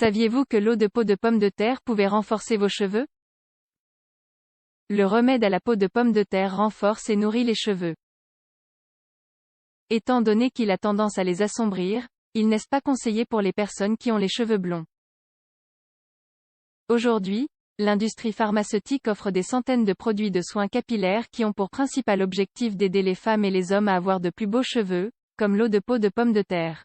Saviez-vous que l'eau de peau de pomme de terre pouvait renforcer vos cheveux? Le remède à la peau de pomme de terre renforce et nourrit les cheveux. Étant donné qu'il a tendance à les assombrir, il n'est pas conseillé pour les personnes qui ont les cheveux blonds. Aujourd'hui, l'industrie pharmaceutique offre des centaines de produits de soins capillaires qui ont pour principal objectif d'aider les femmes et les hommes à avoir de plus beaux cheveux, comme l'eau de peau de pomme de terre.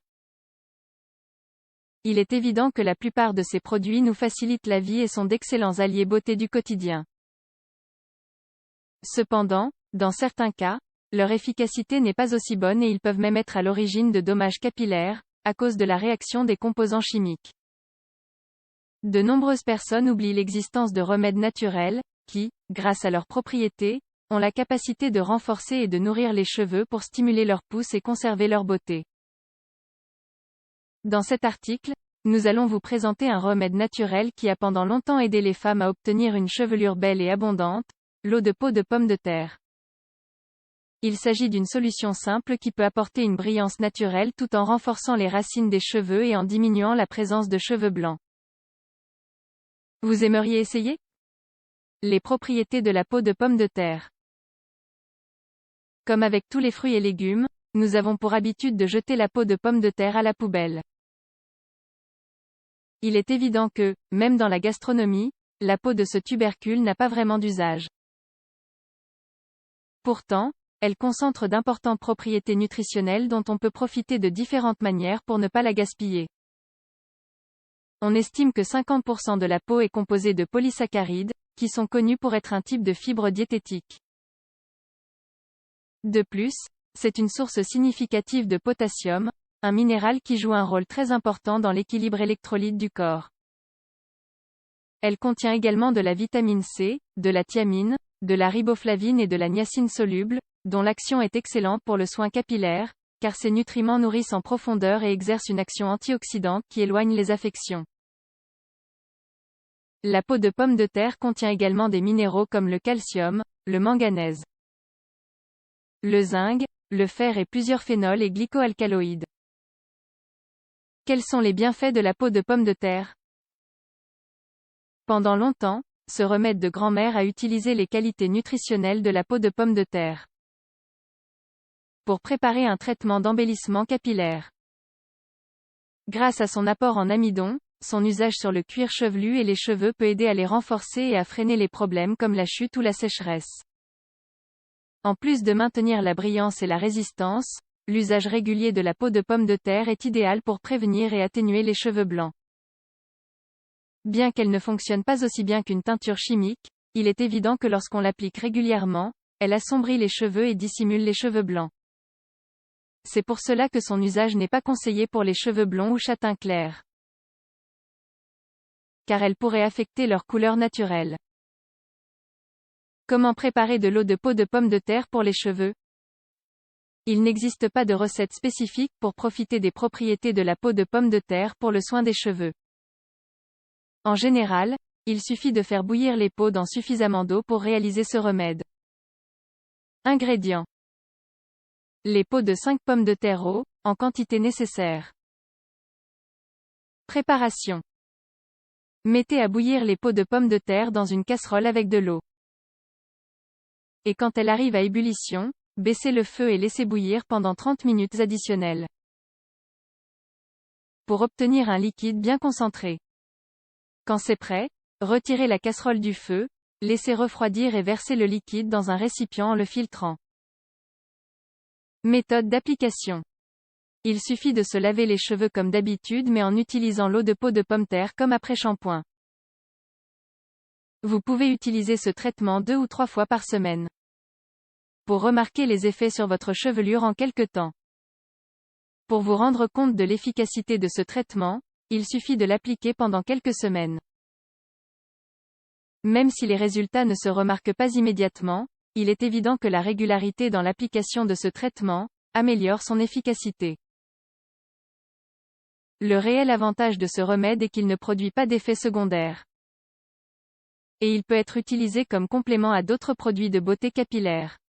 Il est évident que la plupart de ces produits nous facilitent la vie et sont d'excellents alliés beauté du quotidien. Cependant, dans certains cas, leur efficacité n'est pas aussi bonne et ils peuvent même être à l'origine de dommages capillaires, à cause de la réaction des composants chimiques. De nombreuses personnes oublient l'existence de remèdes naturels, qui, grâce à leurs propriétés, ont la capacité de renforcer et de nourrir les cheveux pour stimuler leur pousse et conserver leur beauté. Dans cet article, nous allons vous présenter un remède naturel qui a pendant longtemps aidé les femmes à obtenir une chevelure belle et abondante, l'eau de peau de pomme de terre. Il s'agit d'une solution simple qui peut apporter une brillance naturelle tout en renforçant les racines des cheveux et en diminuant la présence de cheveux blancs. Vous aimeriez essayer? Les propriétés de la peau de pomme de terre. Comme avec tous les fruits et légumes, nous avons pour habitude de jeter la peau de pomme de terre à la poubelle. Il est évident que, même dans la gastronomie, la peau de ce tubercule n'a pas vraiment d'usage. Pourtant, elle concentre d'importantes propriétés nutritionnelles dont on peut profiter de différentes manières pour ne pas la gaspiller. On estime que 50% de la peau est composée de polysaccharides, qui sont connus pour être un type de fibre diététique. De plus, c'est une source significative de potassium, un minéral qui joue un rôle très important dans l'équilibre électrolyte du corps. Elle contient également de la vitamine C, de la thiamine, de la riboflavine et de la niacine soluble, dont l'action est excellente pour le soin capillaire, car ces nutriments nourrissent en profondeur et exercent une action antioxydante qui éloigne les affections. La peau de pomme de terre contient également des minéraux comme le calcium, le manganèse, le zinc, le fer et plusieurs phénols et glycoalcaloïdes. Quels sont les bienfaits de la peau de pomme de terre? Pendant longtemps, ce remède de grand-mère a utilisé les qualités nutritionnelles de la peau de pomme de terre pour préparer un traitement d'embellissement capillaire. Grâce à son apport en amidon, son usage sur le cuir chevelu et les cheveux peut aider à les renforcer et à freiner les problèmes comme la chute ou la sécheresse. En plus de maintenir la brillance et la résistance, l'usage régulier de la peau de pomme de terre est idéal pour prévenir et atténuer les cheveux blancs. Bien qu'elle ne fonctionne pas aussi bien qu'une teinture chimique, il est évident que lorsqu'on l'applique régulièrement, elle assombrit les cheveux et dissimule les cheveux blancs. C'est pour cela que son usage n'est pas conseillé pour les cheveux blonds ou châtain clair, car elle pourrait affecter leur couleur naturelle. Comment préparer de l'eau de peau de pomme de terre pour les cheveux? Il n'existe pas de recette spécifique pour profiter des propriétés de la peau de pomme de terre pour le soin des cheveux. En général, il suffit de faire bouillir les peaux dans suffisamment d'eau pour réaliser ce remède. Ingrédients. Les peaux de 5 pommes de terre eau, en quantité nécessaire. Préparation. Mettez à bouillir les peaux de pommes de terre dans une casserole avec de l'eau. Et quand elle arrive à ébullition, baissez le feu et laissez bouillir pendant 30 minutes additionnelles, pour obtenir un liquide bien concentré. Quand c'est prêt, retirez la casserole du feu, laissez refroidir et versez le liquide dans un récipient en le filtrant. Méthode d'application. Il suffit de se laver les cheveux comme d'habitude mais en utilisant l'eau de peau de pomme de terre comme après-shampoing. Vous pouvez utiliser ce traitement 2 ou 3 fois par semaine pour remarquer les effets sur votre chevelure en quelque temps. Pour vous rendre compte de l'efficacité de ce traitement, il suffit de l'appliquer pendant quelques semaines. Même si les résultats ne se remarquent pas immédiatement, il est évident que la régularité dans l'application de ce traitement améliore son efficacité. Le réel avantage de ce remède est qu'il ne produit pas d'effets secondaires. Et il peut être utilisé comme complément à d'autres produits de beauté capillaire.